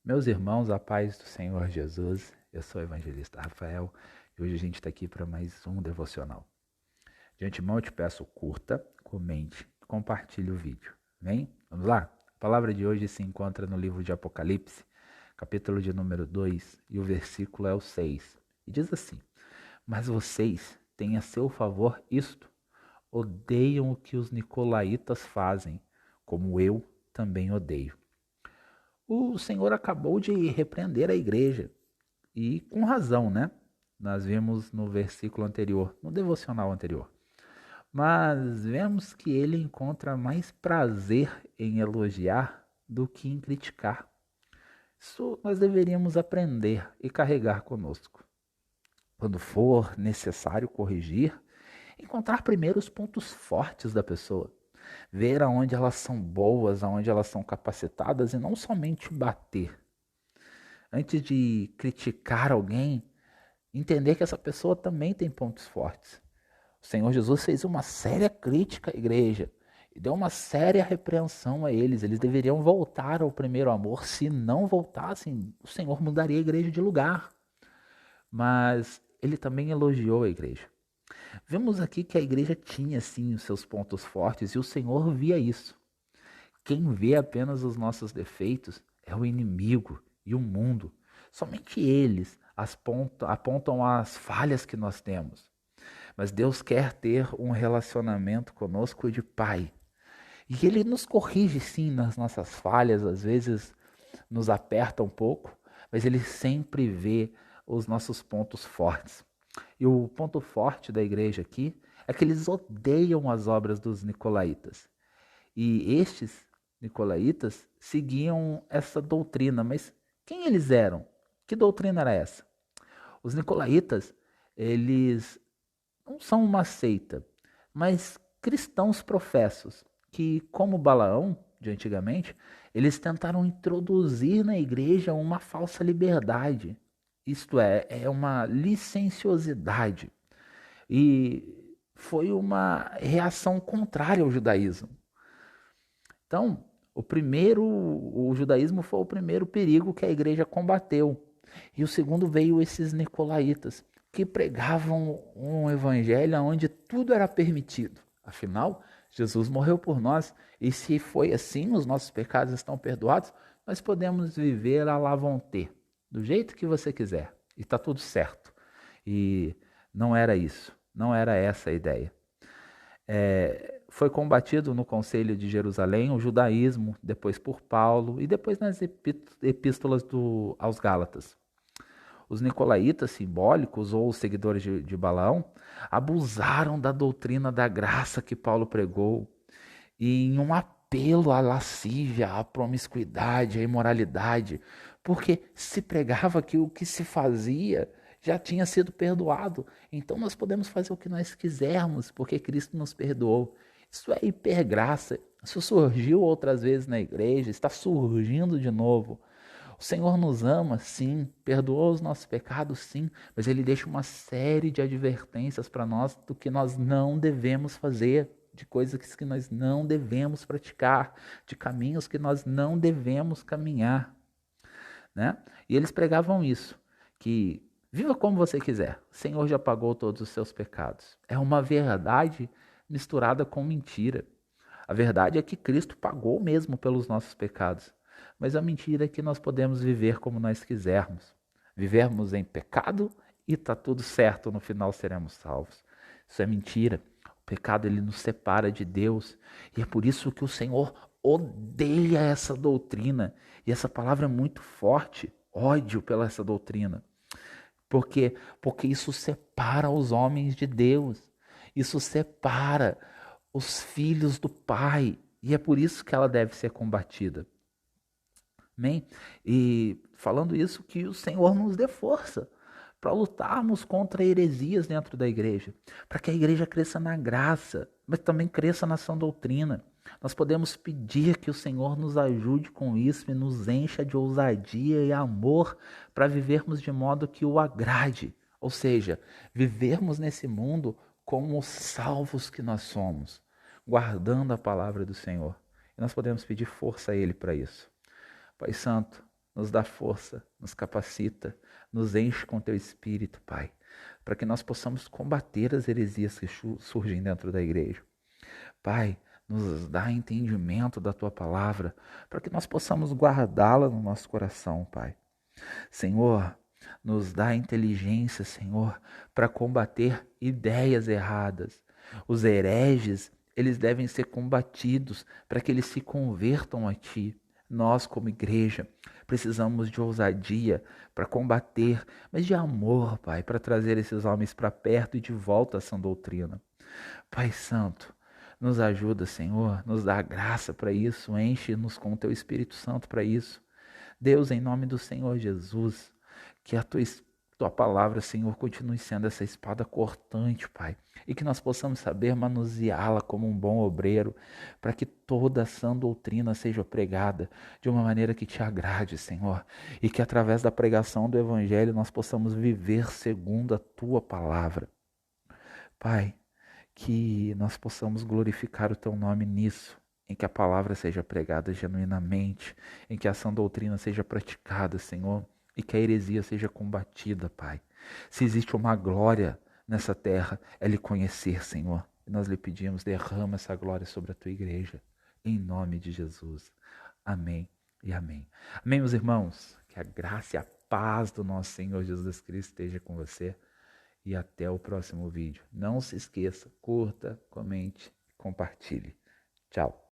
Meus irmãos, a paz do Senhor Jesus, eu sou o evangelista Rafael e hoje a gente está aqui para mais um devocional. De antemão eu te peço curta, comente, compartilhe o vídeo. Vem? Vamos lá? A palavra de hoje se encontra no livro de Apocalipse, capítulo de número 2 e o versículo é o 6. E diz assim: Mas vocês têm a seu favor isto, odeiam o que os nicolaítas fazem, como eu também odeio. O Senhor acabou de repreender a igreja, e com razão, né? Nós vimos no versículo anterior, no devocional anterior. Mas vemos que ele encontra mais prazer em elogiar do que em criticar. Isso nós deveríamos aprender e carregar conosco. Quando for necessário corrigir, encontrar primeiro os pontos fortes da pessoa, ver aonde elas são boas, aonde elas são capacitadas e não somente bater. Antes de criticar alguém, entender que essa pessoa também tem pontos fortes. O Senhor Jesus fez uma séria crítica à igreja e deu uma séria repreensão a eles. Eles deveriam voltar ao primeiro amor. Se não voltassem, o Senhor mudaria a igreja de lugar. Mas ele também elogiou a igreja. Vemos aqui que a igreja tinha sim os seus pontos fortes e o Senhor via isso. Quem vê apenas os nossos defeitos é o inimigo e o mundo. Somente eles apontam as falhas que nós temos. Mas Deus quer ter um relacionamento conosco de pai. E Ele nos corrige sim nas nossas falhas, às vezes nos aperta um pouco, mas Ele sempre vê os nossos pontos fortes. E o ponto forte da igreja aqui é que eles odeiam as obras dos nicolaítas. E estes nicolaítas seguiam essa doutrina, mas quem eles eram? Que doutrina era essa? Os nicolaítas, eles não são uma seita, mas cristãos professos, que, como Balaão, de antigamente, eles tentaram introduzir na igreja uma falsa liberdade. Isto é uma licenciosidade. E foi uma reação contrária ao judaísmo. Então, o judaísmo foi o primeiro perigo que a igreja combateu. E o segundo veio esses nicolaítas, que pregavam um evangelho onde tudo era permitido. Afinal, Jesus morreu por nós, e se foi assim, os nossos pecados estão perdoados, nós podemos viver à la vontade, do jeito que você quiser, e está tudo certo. E não era isso, não era essa a ideia. Foi combatido no Concílio de Jerusalém o judaísmo, depois por Paulo e depois nas epístolas aos Gálatas. Os nicolaítas simbólicos ou os seguidores de Balaão abusaram da doutrina da graça que Paulo pregou e em um apelo à lascívia, à promiscuidade, à imoralidade, porque se pregava que o que se fazia já tinha sido perdoado. Então nós podemos fazer o que nós quisermos, porque Cristo nos perdoou. Isso é hipergraça. Isso surgiu outras vezes na igreja, está surgindo de novo. O Senhor nos ama, sim, perdoou os nossos pecados, sim, mas Ele deixa uma série de advertências para nós do que nós não devemos fazer, de coisas que nós não devemos praticar, de caminhos que nós não devemos caminhar, né? E eles pregavam isso, que viva como você quiser, o Senhor já pagou todos os seus pecados. É uma verdade misturada com mentira. A verdade é que Cristo pagou mesmo pelos nossos pecados, mas a mentira é que nós podemos viver como nós quisermos. Vivermos em pecado e está tudo certo, no final seremos salvos. Isso é mentira. O pecado ele nos separa de Deus e é por isso que o Senhor odeia essa doutrina. E essa palavra é muito forte, ódio pela essa doutrina. Por quê? Porque isso separa os homens de Deus. Isso separa os filhos do Pai. E é por isso que ela deve ser combatida. Amém? E falando isso, que o Senhor nos dê força para lutarmos contra heresias dentro da igreja, para que a igreja cresça na graça, mas também cresça na sã doutrina. Nós podemos pedir que o Senhor nos ajude com isso e nos encha de ousadia e amor para vivermos de modo que o agrade, ou seja, vivermos nesse mundo como os salvos que nós somos, guardando a palavra do Senhor. E nós podemos pedir força a Ele para isso. Pai Santo, nos dá força, nos capacita, nos enche com teu espírito, Pai, para que nós possamos combater as heresias que surgem dentro da igreja. Pai, nos dá entendimento da tua palavra, para que nós possamos guardá-la no nosso coração, Pai. Senhor, nos dá inteligência, Senhor, para combater ideias erradas. Os hereges, eles devem ser combatidos para que eles se convertam a Ti. Nós, como igreja, precisamos de ousadia para combater, mas de amor, Pai, para trazer esses homens para perto e de volta à sã doutrina. Pai Santo, nos ajuda, Senhor, nos dá graça para isso, enche-nos com o Teu Espírito Santo para isso. Deus, em nome do Senhor Jesus, que a tua palavra, Senhor, continue sendo essa espada cortante, Pai, e que nós possamos saber manuseá-la como um bom obreiro, para que toda a sã doutrina seja pregada de uma maneira que te agrade, Senhor, e que através da pregação do Evangelho nós possamos viver segundo a tua palavra. Pai, que nós possamos glorificar o teu nome nisso, em que a palavra seja pregada genuinamente, em que a sã doutrina seja praticada, Senhor, e que a heresia seja combatida, Pai. Se existe uma glória nessa terra, é lhe conhecer, Senhor. E nós lhe pedimos, derrama essa glória sobre a tua igreja, em nome de Jesus. Amém e amém. Amém, meus irmãos. Que a graça e a paz do nosso Senhor Jesus Cristo esteja com você. E até o próximo vídeo. Não se esqueça, curta, comente, compartilhe. Tchau.